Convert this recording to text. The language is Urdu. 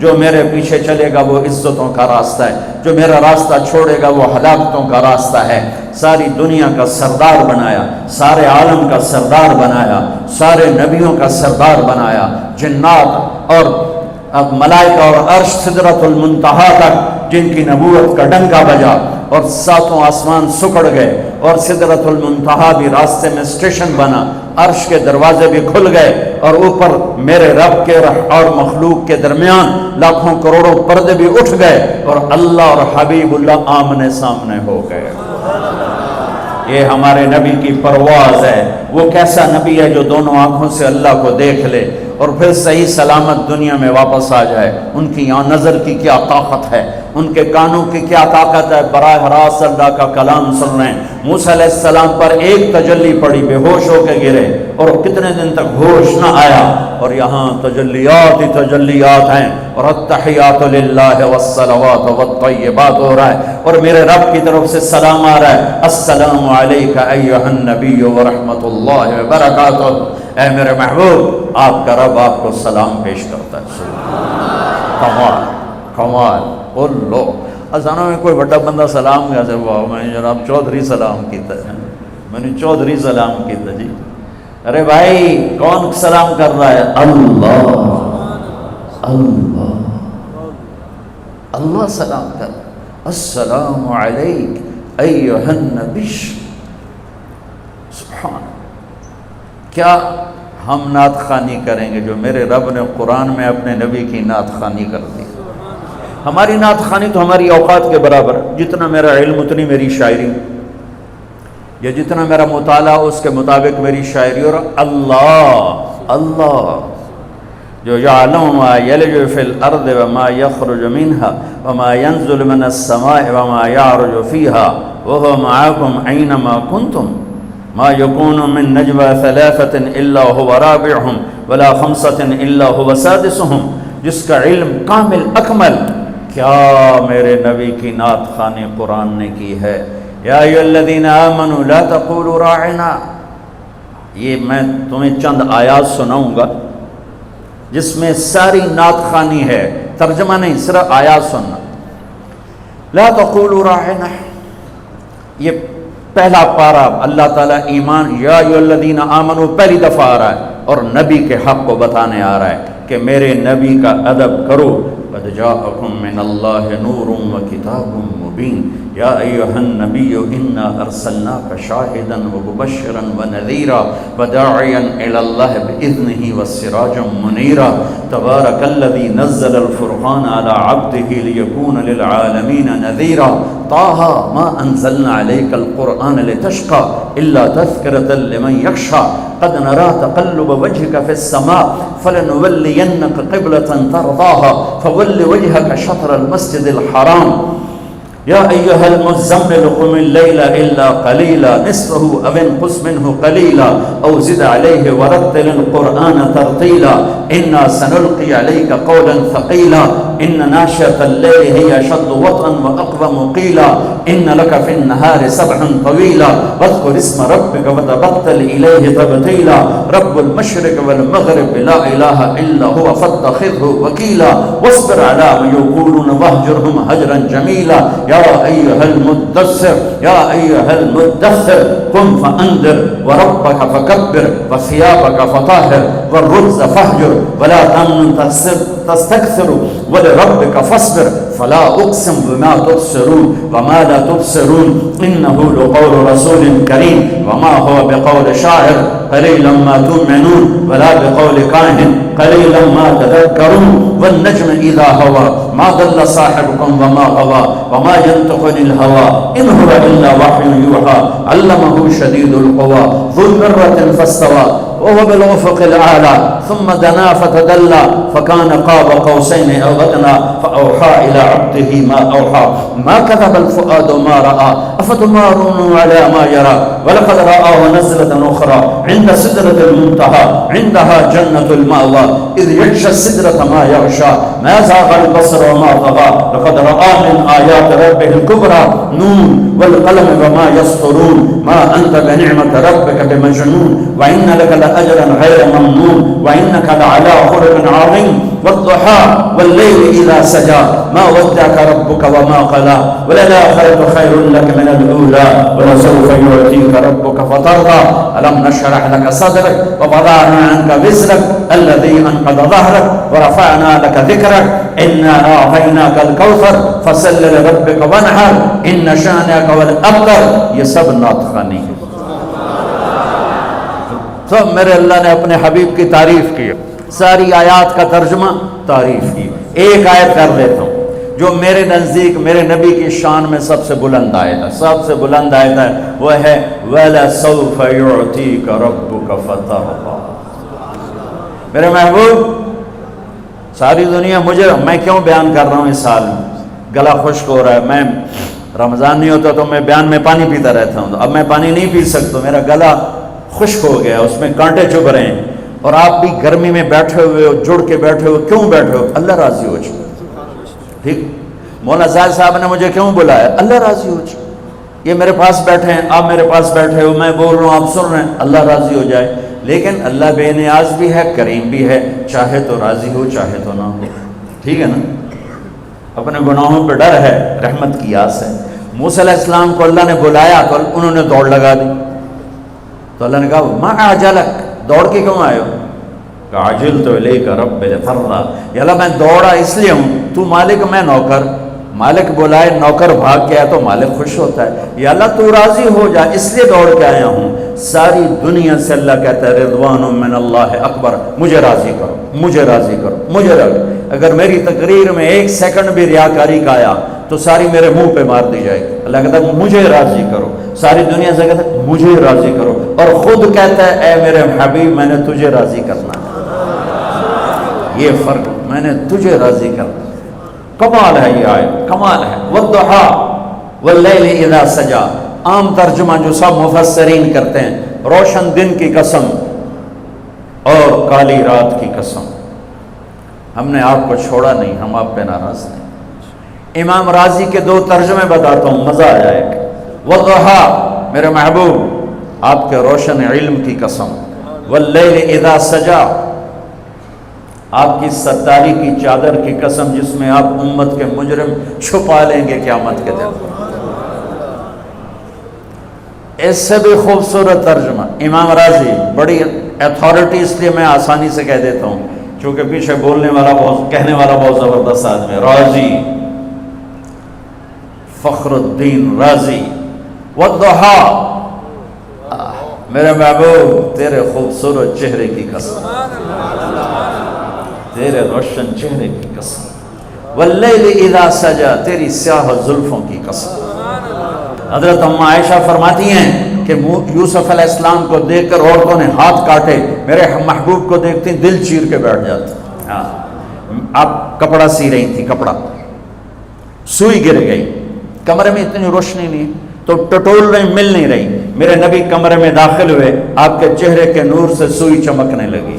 جو میرے پیچھے چلے گا وہ عزتوں کا راستہ ہے، جو میرا راستہ چھوڑے گا وہ ہلاکتوں کا راستہ ہے۔ ساری دنیا کا سردار بنایا، سارے عالم کا سردار بنایا، سارے نبیوں کا سردار بنایا، جنات اور ملائکہ اور عرش سدرۃ المنتہا تک جن کی نبوت کا ڈنکا بجا اور ساتوں آسمان سکڑ گئے اور سدرۃ المنتہا بھی راستے میں اسٹیشن بنا، عرش کے دروازے بھی کھل گئے اور اوپر میرے رب کے اور مخلوق کے درمیان لاکھوں کروڑوں پردے بھی اٹھ گئے اور اللہ اور حبیب اللہ آمنے سامنے ہو گئے۔ یہ ہمارے نبی کی پرواز ہے۔ وہ کیسا نبی ہے جو دونوں آنکھوں سے اللہ کو دیکھ لے اور پھر صحیح سلامت دنیا میں واپس آ جائے۔ ان کی نظر کی کیا طاقت ہے، ان کے کانوں کی کیا طاقت ہے، براہ راست اللہ کا کلام سن رہے ہیں۔ موسیٰ علیہ السلام پر ایک تجلی پڑی، بے ہوش ہو کے گرے اور کتنے دن تک ہوش نہ آیا، اور یہاں تجلیات ہی تجلیات ہیں اور التحیات للہ والصلوات والطیبات ہو رہا ہے اور میرے رب کی طرف سے سلام آ رہا ہے، السلام علیک ایھا النبی ورحمۃ اللہ وبرکاتہ۔ اے میرے محبوب، آپ کا رب آپ کو سلام پیش کرتا ہے۔ کمال کمال لو ازانوں میں کوئی بڑا بندہ سلام کیا سے واہ میں جناب چودھری سلام کیتا ہے، میں نے چودھری سلام کیتا جی۔ ارے بھائی کون سلام کر رہا ہے؟ اللہ اللہ اللہ سلام کر رہا ہے، السلام علیک ایھا النبی۔ سبحان، کیا ہم نعت خوانی کریں گے جو میرے رب نے قرآن میں اپنے نبی کی نعت خوانی کر دی۔ ہماری نعت خوانی تو ہماری اوقات کے برابر، جتنا میرا علم اتنی میری شاعری، یا جتنا میرا مطالعہ اس کے مطابق میری شاعری۔ اور اللہ اللہ جو یعلم ما یلج فی الارض وما یخرج منها وما ینزل من السماء وما یعرج فیها وهو معکم اینما کنتم ما یکون من نجوى ثلاثة الا هو رابعهم ولا خمسة الا هو سادسهم، جس کا علم کامل اکمل، کیا میرے نبی کی نعت خوانی قرآن نے کی ہے۔ یا ایھا الذین آمنوا لا تقولوا راعنا، یہ میں تمہیں چند آیات سناؤں گا جس میں ساری نعت خوانی ہے، ترجمہ نہیں، صرف آیات سننا۔ لا تقولوا راعنا، یہ پہلا پارہ اللہ تعالیٰ ایمان، یا ایھا الذین آمنوا پہلی دفعہ آ رہا ہے اور نبی کے حق کو بتانے آ رہا ہے کہ میرے نبی کا ادب کرو۔ قد جاءکم من اللہ نور وکتاب مبین یا ایھا النبی انا ارسلناک شاہدا ومبشرا ونذیرا وداعیا الی اللہ باذنہ وسراجا منیرا تبارک الذی نزل الفرقان علی عبدہ لیکون للعالمین نذیرا طٰہ ما انزلنا علیک القرآن لتشقى الا تذکرۃ لمن یخشى قد نرى تقلب وجهك في السماء فلنولينك قبلة ترضاها فول وجهك شطر المسجد الحرام یا ایھا المزمل قم اللیل الا قلیلا نصفه او انقص منه قلیلا او زد علیہ ورتل القرآن ترتیلا انا سنلقی علیک قولا ثقیلا ان ناشئة اللیل هی اشد وطئا واقوم قیلا ان لک فی النهار سبحا طویلا واذکر اسم ربک وتبتل الیہ تبتیلا رب المشرق والمغرب لا الہ الا هو فاتخذه وکیلا واصبر علی ما یقولون واہجرهم هجرا جمیلا یا ایھا المدثر یا ایھا المدثر قم فانذر وربک فکبر وثیابک فطہر والرجز فاہجر ولا تمنن تستکثر ولربک فاصبر فلا اقسم بما تبصرون وما لا تبصرون انه لقول رسول کریم وما هو بقول شاعر قلیلا ما تؤمنون ولا بقول کاہن قلیلا ما تذکرون والنجم اذا هوى ما ضل صاحبكم وما غوى وما ينطق عن الهوى ان هو الا وحي يوحى علمه شديد القوى ذو مرة فاستوى وهو بالافق الاعلى ثم دنا فتدلى فكان قاب قوسين او ادنى فاوحى الى عبده ما اوحى ما كذب الفؤاد ما راى افتمارون على ما يرى ولقد رآه نزلة اخرى عند سدرة المنتهى عندها جنة المأوى اذ يغشى السدرة ما يغشى ما زاغ البصر وما طغى لقد رأى من آيات ربه الكبرى نون والقلم وما يسطرون ما أنت بنعمة ربك بمجنون وإن لك لأجرا غير ممنون وإنك لعلى خلق عظيم والضحى والليل إذا سجى ما ودعك ربك وما قلى وللآخرة خير لك من الأولى ولسوف يعطيك ربك فترضى ألم نشرح لك صدرك ووضعنا عنك وزرك الذي أنقض ظهرك ورفعنا لك ذكرك إنا أعطيناك الكوثر فصل لربك وانحر إن شانئك هو الأبتر. یہ سب نعت خوانی ہے. تو میرے اللہ نے اپنے حبیب کی تعریف کی، ساری آیات کا ترجمہ تعریف کی. ایک آیت کر دیتا ہوں جو میرے نزدیک میرے نبی کی شان میں سب سے بلند آیت ہے، سب سے بلند آیت ہے، وہ ہے وَلَسَوْفَ يُعْتِيكَ رَبُّكَ فَتَرْضَىٰ. میرے محبوب، ساری دنیا مجھے، میں کیوں بیان کر رہا ہوں اس سال میں، گلا خشک ہو رہا ہے. میں رمضان نہیں ہوتا تو میں بیان میں پانی پیتا رہتا ہوں، اب میں پانی نہیں پی سکتا، میرا گلا خشک ہو گیا، اس میں کانٹے چبھ رہے ہیں. اور آپ بھی گرمی میں بیٹھے ہوئے ہو، جڑ کے بیٹھے ہو، کیوں بیٹھے ہو؟ اللہ راضی ہو جائے. ٹھیک، مولانا زاہد صاحب نے مجھے کیوں بلایا؟ اللہ راضی ہو جائے. یہ میرے پاس بیٹھے ہیں، آپ میرے پاس بیٹھے ہو، میں بول رہا ہوں، آپ سن رہے ہیں، اللہ راضی ہو جائے. لیکن اللہ بے نیاز بھی ہے، کریم بھی ہے، چاہے تو راضی ہو چاہے تو نہ ہو. ٹھیک ہے نا؟ اپنے گناہوں پہ ڈر ہے، رحمت کی آس ہے. موسیٰ علیہ السلام کو اللہ نے بلایا تو انہوں نے دوڑ لگا دی، تو اللہ نے کہا ما اعجلک، دوڑ کے کیوں آئے ہو؟ عجلت الیک رب لترضیٰ، یا اللہ میں دوڑا اس لیے ہوں، تو مالک میں نوکر، مالک بلائے نوکر بھاگ کے آیا تو مالک خوش ہوتا ہے. یا اللہ تو راضی ہو جا، اس لیے دوڑ کے آیا ہوں. ساری دنیا سے اللہ کہتا ہے رضوان من اللہ اکبر، مجھے راضی کرو، مجھے راضی کرو، مجھے راضی. اگر میری تقریر میں ایک سیکنڈ بھی ریاکاری کا آیا تو ساری میرے منہ پہ مار دی جائے گی. اللہ کہتا ہے مجھے راضی کرو. ساری دنیا سے کہتا ہے مجھے راضی کرو، اور خود کہتا ہے اے میرے حبیب میں نے تجھے راضی کرنا ہے. یہ فرق، میں نے تجھے راضی کرنا. کمال ہے یہ آیت، کمال ہے. والضحیٰ واللیل اذا سجا، عام ترجمہ جو سب مفسرین کرتے ہیں، روشن دن کی قسم اور کالی رات کی قسم. ہم نے آپ کو چھوڑا نہیں، ہم آپ پہ ناراض نہیں. امام راضی کے دو ترجمے بتاتا ہوں، مزہ آ جائے گا. والضحیٰ میرے محبوب آپ کے روشن علم کی قسم، واللیل اذا سجا آپ کی ستاری کی چادر کی قسم جس میں آپ امت کے مجرم چھپا لیں گے قیامت کے دن. اس سے بھی خوبصورت ترجمہ امام راضی، بڑی اتھارٹی اس لیے میں آسانی سے کہہ دیتا ہوں چونکہ پیچھے بولنے والا بہت، کہنے والا بہت زبردست آدمی ہے، راضی فخر الدین رازی. والضحیٰ میرے محبوب تیرے خوبصورت چہرے کی قسم، تیرے روشن چہرے کی قسم. واللیل اذا سجا تیری سیاہ زلفوں کی قسم. حضرت ام عائشہ فرماتی ہیں کہ یوسف علیہ السلام کو دیکھ کر عورتوں نے ہاتھ کاٹے، میرے محبوب کو دیکھتی دل چیر کے بیٹھ جاتے. آپ کپڑا سی رہی تھی، کپڑا سوئی گر گئی، کمرے میں اتنی روشنی نہیں تو ٹٹول رہی، مل نہیں رہی. میرے نبی کمرے میں داخل ہوئے، آپ کے چہرے کے نور سے سوئی چمکنے لگی.